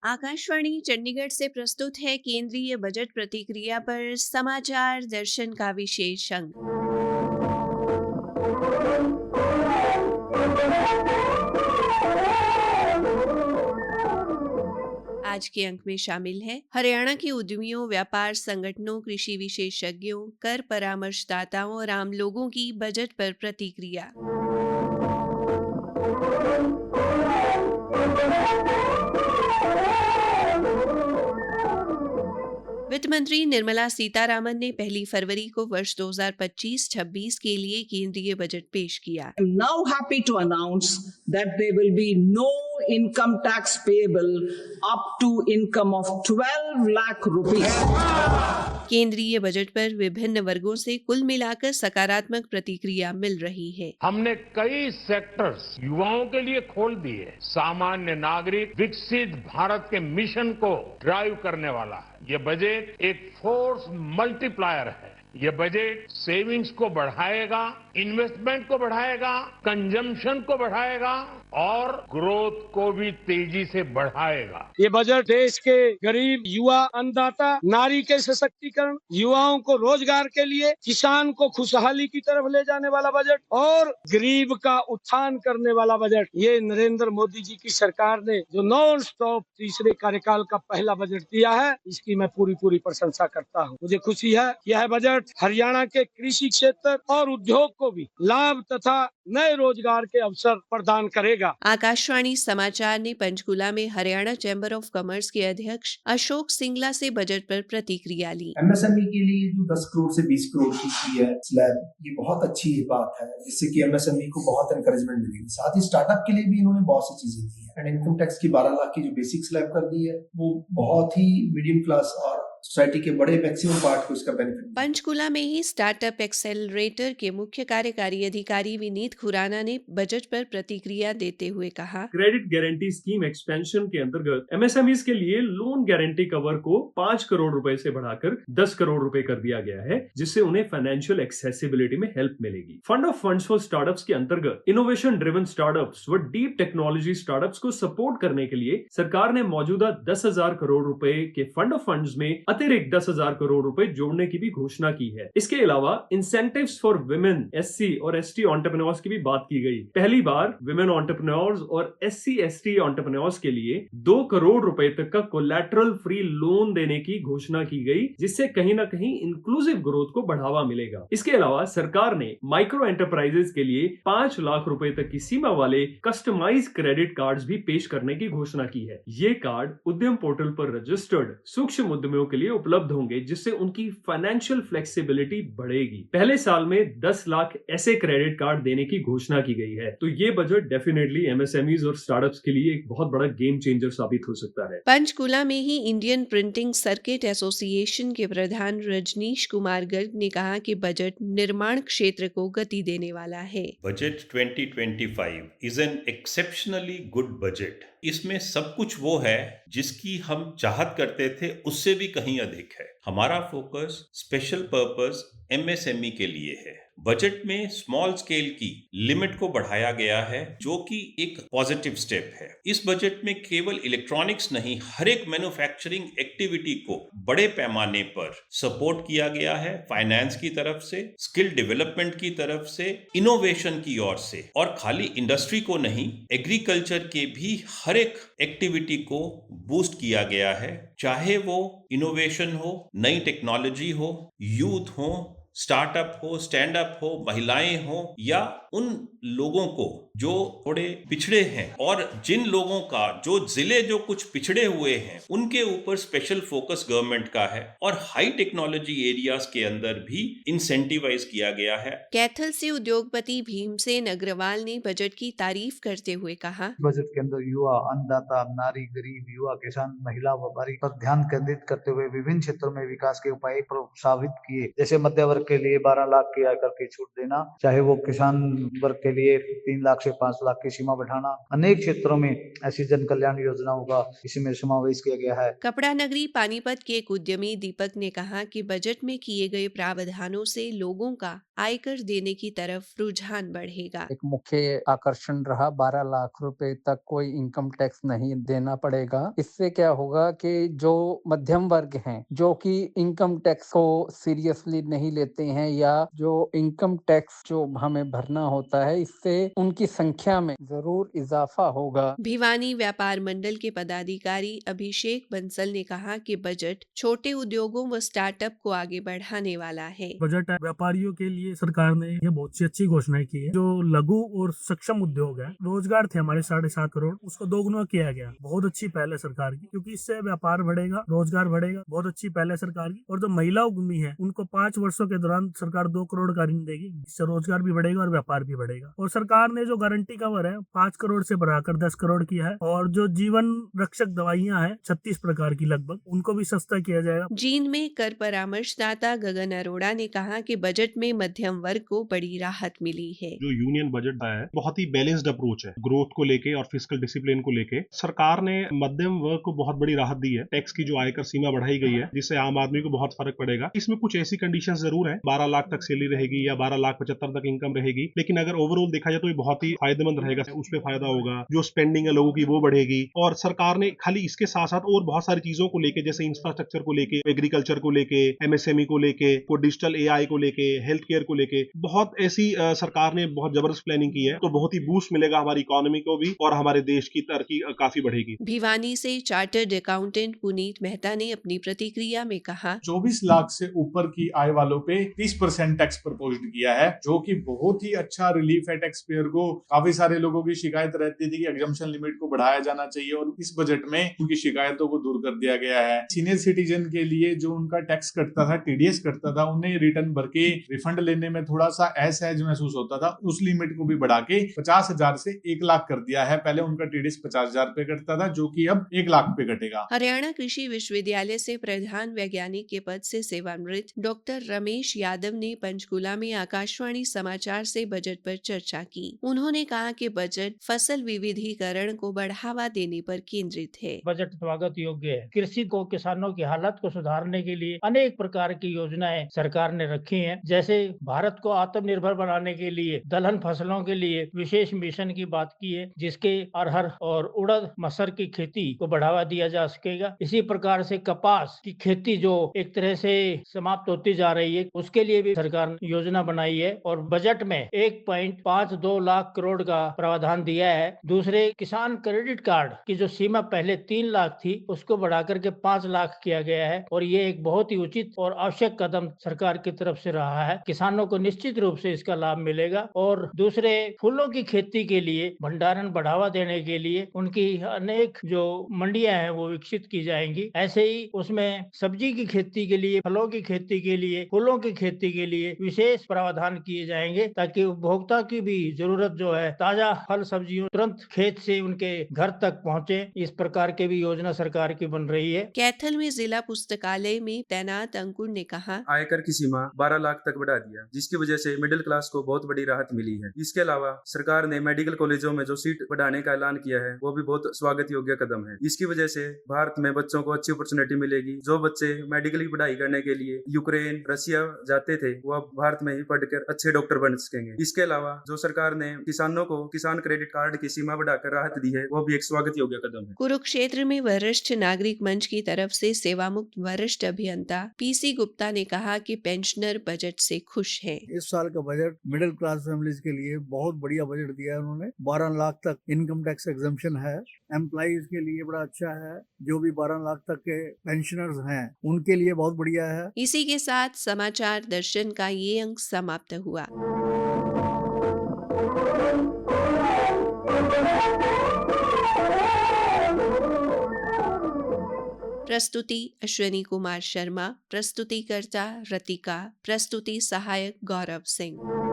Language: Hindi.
आकाशवाणी चंडीगढ़ से प्रस्तुत है केंद्रीय बजट प्रतिक्रिया पर समाचार दर्शन का विशेष अंक। आज के अंक में शामिल है हरियाणा के उद्यमियों, व्यापार संगठनों, कृषि विशेषज्ञों, कर परामर्शदाताओं और आम लोगों की बजट पर प्रतिक्रिया। वित्त मंत्री निर्मला सीतारामन ने 1 फरवरी को वर्ष 2025-26 के लिए केंद्रीय बजट पेश किया। I'm now happy to announce that there will be no income tax payable up to income of 12 lakh rupees. केंद्रीय बजट पर विभिन्न वर्गों से कुल मिलाकर सकारात्मक प्रतिक्रिया मिल रही है। हमने कई सेक्टर्स युवाओं के लिए खोल दिए। सामान्य नागरिक विकसित भारत के मिशन को ड्राइव करने वाला है। ये बजट एक फोर्स मल्टीप्लायर है। ये बजट सेविंग्स को बढ़ाएगा, इन्वेस्टमेंट को बढ़ाएगा, कंजम्पशन को बढ़ाएगा और ग्रोथ को भी तेजी से बढ़ाएगा। ये बजट देश के गरीब, युवा, अन्नदाता, नारी के सशक्तिकरण, युवाओं को रोजगार के लिए, किसान को खुशहाली की तरफ ले जाने वाला बजट और गरीब का उत्थान करने वाला बजट। ये नरेंद्र मोदी जी की सरकार ने जो नॉन स्टॉप तीसरे कार्यकाल का पहला बजट दिया है, इसकी मैं पूरी प्रशंसा करता हूँ। मुझे खुशी है कि यह बजट हरियाणा के कृषि क्षेत्र और उद्योग को भी लाभ तथा नए रोजगार के अवसर प्रदान करेगा। आकाशवाणी समाचार ने पंचकुला में हरियाणा चैम्बर ऑफ कॉमर्स के अध्यक्ष अशोक सिंगला से बजट पर प्रतिक्रिया ली। एमएसएमई के लिए जो 10 करोड़ से 20 करोड़ की है स्लैब, ये बहुत अच्छी बात है, जिससे कि एमएसएमई को बहुत एनकरेजमेंट मिलेगी। साथ ही स्टार्टअप के लिए भी इन्होंने बहुत सी चीजें दी है। एंड इनकम टैक्स की 12 लाख की जो बेसिक स्लैब कर दी है, वो बहुत ही मीडियम क्लास और सोसाइटी के बड़े मैक्सिमम पार्ट को इसका बेनिफिट। पंचकुला में ही स्टार्टअप एक्सेलरेटर के मुख्य कार्यकारी अधिकारी विनीत खुराना ने बजट पर प्रतिक्रिया देते हुए कहा, क्रेडिट गारंटी स्कीम एक्सपेंशन के अंतर्गत एमएसएमईज के लिए लोन गारंटी कवर को 5 करोड़ रुपए से बढ़ाकर 10 करोड़ रुपए कर दिया गया है, जिससे उन्हें फाइनेंशियल एक्सेसिबिलिटी में हेल्प मिलेगी। Fund of funds for startups के अंतर्गत इनोवेशन ड्रिवन स्टार्टअप्स व डीप टेक्नोलॉजी स्टार्टअप्स को सपोर्ट करने के लिए सरकार ने मौजूदा 10,000 करोड़ रुपए के फंड ऑफ फंड्स में अतिरिक्त 10,000 करोड़ रुपए जोड़ने की भी घोषणा की है। इसके अलावा इंसेंटिव्स फॉर विमेन, एससी और एसटी एंटरप्रेन्योर्स की भी बात की गई। पहली बार विमेन एंटरप्रेन्योर्स और एससी एसटी एंटरप्रेन्योर्स के लिए 2 करोड़ रुपए तक का कोलैटरल फ्री लोन देने की घोषणा की गई, जिससे कहीं ना कहीं इंक्लूसिव ग्रोथ को बढ़ावा मिलेगा। इसके अलावा सरकार ने माइक्रो एंटरप्राइजेस के लिए 5 लाख रुपए तक की सीमा वाले कस्टमाइज क्रेडिट कार्ड्स भी पेश करने की घोषणा की है। ये कार्ड उद्यम पोर्टल पर रजिस्टर्ड सूक्ष्म उद्यमियों के लिए उपलब्ध होंगे, जिससे उनकी फाइनेंशियल फ्लेक्सिबिलिटी बढ़ेगी। पहले साल में 10 लाख ऐसे क्रेडिट कार्ड देने की घोषणा की गई है। तो ये बजट डेफिनेटली एमएसएमईज और स्टार्टअप्स के लिए एक बहुत बड़ा गेम चेंजर साबित हो सकता है। पंचकुला में ही इंडियन प्रिंटिंग सर्किट एसोसिएशन के प्रधान रजनीश कुमार गर्ग ने कहा कि बजट निर्माण क्षेत्र को गति देने वाला है। Budget 2025 is an exceptionally good budget. इसमें सब कुछ वो है जिसकी हम चाहत करते थे, उससे भी कहीं अधिक है। हमारा फोकस स्पेशल पर्पस एमएसएमई के लिए है। बजट में स्मॉल स्केल की लिमिट को बढ़ाया गया है, जो कि एक पॉजिटिव स्टेप है। इस बजट में केवल इलेक्ट्रॉनिक्स नहीं, हर एक मैन्युफैक्चरिंग एक्टिविटी को बड़े पैमाने पर सपोर्ट किया गया है। फाइनेंस की तरफ से, स्किल डेवलपमेंट की तरफ से, इनोवेशन की ओर से, और खाली इंडस्ट्री को नहीं, एग्रीकल्चर के भी हर एक एक्टिविटी को बूस्ट किया गया है। चाहे वो इनोवेशन हो, नई टेक्नोलॉजी हो, यूथ हो, स्टार्टअप हो, स्टैंड अप हो, महिलाएं हो, या उन लोगों को जो थोड़े पिछड़े हैं, और जिन लोगों का जो जिले जो कुछ पिछड़े हुए हैं, उनके ऊपर स्पेशल फोकस गवर्नमेंट का है। और हाई टेक्नोलॉजी एरियाज के अंदर भी इंसेंटिवाइज किया गया है। कैथल से उद्योगपति भीमसेन अग्रवाल ने बजट की तारीफ करते हुए कहा, बजट के अंदर युवा, अन्नदाता, नारी, गरीब, युवा, किसान, महिला, व्यापारी पर ध्यान केंद्रित करते हुए विभिन्न क्षेत्रों में विकास के उपाय प्रस्तावित किए, जैसे मध्य वर्ग वर्ग के लिए 12 लाख की आयकर की छूट देना, चाहे वो किसान वर्ग के लिए 3 लाख से 5 लाख की सीमा बढ़ाना, अनेक क्षेत्रों में ऐसी जन कल्याण योजनाओं का इसमें समावेश किया गया है। कपड़ा नगरी पानीपत के एक उद्यमी दीपक ने कहा कि बजट में किए गए प्रावधानों से लोगों का आयकर देने की तरफ रुझान बढ़ेगा। एक मुख्य आकर्षण रहा 12 लाख रुपए तक कोई इनकम टैक्स नहीं देना पड़ेगा। इससे क्या होगा कि जो मध्यम वर्ग हैं, जो कि इनकम टैक्स को सीरियसली नहीं लेते हैं या जो इनकम टैक्स जो हमें भरना होता है, इससे उनकी संख्या में जरूर इजाफा होगा। भिवानी व्यापार मंडल के पदाधिकारी अभिषेक बंसल ने कहा कि बजट छोटे उद्योगों व स्टार्टअप को आगे बढ़ाने वाला है। बजट व्यापारियों के लिए सरकार ने ये बहुत सी अच्छी घोषणाएं की है। जो लघु और सक्षम उद्योग है, रोजगार थे हमारे 7.5 करोड़, उसको दोगुना किया गया। बहुत अच्छी पहल है सरकार की, क्योंकि इससे व्यापार बढ़ेगा, रोजगार बढ़ेगा। बहुत अच्छी पहल है सरकार की। और जो महिला उद्यमी है, उनको 5 वर्षों के दौरान सरकार 2 करोड़ का ऋण देगी, इससे रोजगार भी बढ़ेगा और व्यापार भी बढ़ेगा। और सरकार ने जो गारंटी कवर है 5 करोड़ से बढ़ाकर 10 करोड़ किया है। और जो जीवन रक्षक दवाइयाँ हैं 36 प्रकार की लगभग, उनको भी सस्ता किया जाएगा। जींद में कर परामर्शदाता गगन अरोड़ा ने कहा कि बजट में मध्यम वर्ग को बड़ी राहत मिली है। जो यूनियन बजट आया है, बहुत ही बैलेंस्ड अप्रोच है ग्रोथ को लेके और फिस्कल डिसिप्लिन को लेके। सरकार ने मध्यम वर्ग को बहुत बड़ी राहत दी है। टैक्स की जो आयकर सीमा बढ़ाई गई है, जिससे आम आदमी को बहुत फर्क पड़ेगा। इसमें कुछ ऐसी कंडीशन जरूर है, 12 लाख तक सैलरी रहेगी या 12,75,000 तक इनकम रहेगी, लेकिन अगर ओवरऑल देखा जाए तो ये बहुत ही फायदेमंद रहेगा। उस पर फायदा होगा, जो स्पेंडिंग है लोगों की वो बढ़ेगी। और सरकार ने खाली इसके साथ साथ और बहुत सारी चीजों को लेके, जैसे इंफ्रास्ट्रक्चर को लेके, एग्रीकल्चर को लेके, एमएसएमई को लेके, डिजिटल एआई को लेके, हेल्थ केयर को लेके, बहुत ऐसी सरकार ने बहुत जबरदस्त प्लानिंग की है। तो बहुत ही बूस्ट मिलेगा हमारी इकोनॉमी को भी और हमारे देश की तरक्की काफी बढ़ेगी। भिवानी से चार्टर्ड अकाउंटेंट पुनीत मेहता ने अपनी प्रतिक्रिया में कहा, 24 लाख से ऊपर की आय वालों पे 30% टैक्स प्रपोज किया है, जो कि बहुत ही अच्छा रिलीफ है टैक्स पेयर को। काफी सारे लोगों की शिकायत रहती थी कि एग्जम्पशन लिमिट को बढ़ाया जाना चाहिए, और इस बजट में उनकी शिकायतों को दूर कर दिया गया है। सीनियर सिटीजन के लिए जो उनका टैक्स कटता था, टीडीएस कटता था, उन्हें रिटर्न भर के रिफंड लेने में थोड़ा सा असहज महसूस होता था। उस लिमिट को भी बढ़ा के 50,000 से 1 लाख कर दिया है। पहले उनका टीडीएस 50,000 पे कटता था, जो कि अब 1 लाख पे कटेगा। हरियाणा कृषि विश्वविद्यालय से प्रधान वैज्ञानिक के पद से सेवानिवृत्त डॉक्टर रमेश यादव ने पंचकुला में आकाशवाणी समाचार से बजट पर चर्चा की। उन्होंने कहा कि बजट फसल विविधीकरण को बढ़ावा देने पर केंद्रित है। बजट स्वागत योग्य है। कृषि को, किसानों की हालत को सुधारने के लिए अनेक प्रकार की योजनाएं सरकार ने रखी हैं। जैसे भारत को आत्मनिर्भर बनाने के लिए दलहन फसलों के लिए विशेष मिशन की बात की है, जिसके अरहर और उड़द मसर की खेती को बढ़ावा दिया जा सकेगा। इसी प्रकार से कपास की खेती जो एक तरह से समाप्त होती जा रही है, उसके लिए भी सरकार ने योजना बनाई है और बजट में 1.52 लाख करोड़ का प्रावधान दिया है। दूसरे, किसान क्रेडिट कार्ड की जो सीमा पहले 3 लाख थी, उसको बढ़ाकर के 5 लाख किया गया है और ये एक बहुत ही उचित और आवश्यक कदम सरकार की तरफ से रहा है। किसानों को निश्चित रूप से इसका लाभ मिलेगा। और दूसरे, फूलों की खेती के लिए भंडारण बढ़ावा देने के लिए उनकी अनेक जो मंडियां हैं वो विकसित की जाएंगी। ऐसे ही उसमें सब्जी की खेती के लिए, फलों की खेती के लिए, फूलों की खेती के लिए विशेष प्रावधान किए जाएंगे, ताकि उपभोक्ता की भी जरूरत जो है ताजा फल सब्जियों तुरंत खेत से उनके घर तक पहुँचे। इस प्रकार के भी योजना सरकार की बन रही है। कैथल में जिला पुस्तकालय में तैनात अंकुर ने कहा, आयकर की सीमा 12 लाख तक बढ़ा दिया, जिसकी वजह से मिडिल क्लास को बहुत बड़ी राहत मिली है। इसके अलावा सरकार ने मेडिकल कॉलेजों में जो सीट बढ़ाने का ऐलान किया है, वो भी बहुत स्वागत योग्य कदम है। इसकी वजह से भारत में बच्चों को अच्छी अपॉर्चुनिटी मिलेगी। जो बच्चे मेडिकल की पढ़ाई करने के लिए यूक्रेन, रशिया जाते थे, वो अब भारत में ही पढ़कर अच्छे डॉक्टर बन सकेंगे। इसके अलावा जो सरकार ने किसानों को किसान क्रेडिट कार्ड की सीमा बढ़ाकर राहत दी है, वो भी एक स्वागत योग्य कदम है। कुरुक्षेत्र में वरिष्ठ नागरिक मंच की तरफ से सेवामुक्त वरिष्ठ अभियंता पीसी गुप्ता ने कहा कि पेंशनर बजट से खुश हैं। इस साल का बजट मिडिल क्लास फैमिलीज के लिए बहुत बढ़िया बजट दिया है उन्होंने। 12 लाख तक इनकम टैक्स एग्जम्पशन है। एम्प्लॉइज के लिए बड़ा अच्छा है। जो भी 12 लाख तक के पेंशनर्स हैं, उनके लिए बहुत बढ़िया है। इसी के साथ समाचार दर्शन का ये अंक समाप्त हुआ। प्रस्तुति अश्विनी कुमार शर्मा, प्रस्तुतिकर्ता रतिका, प्रस्तुति सहायक गौरव सिंह।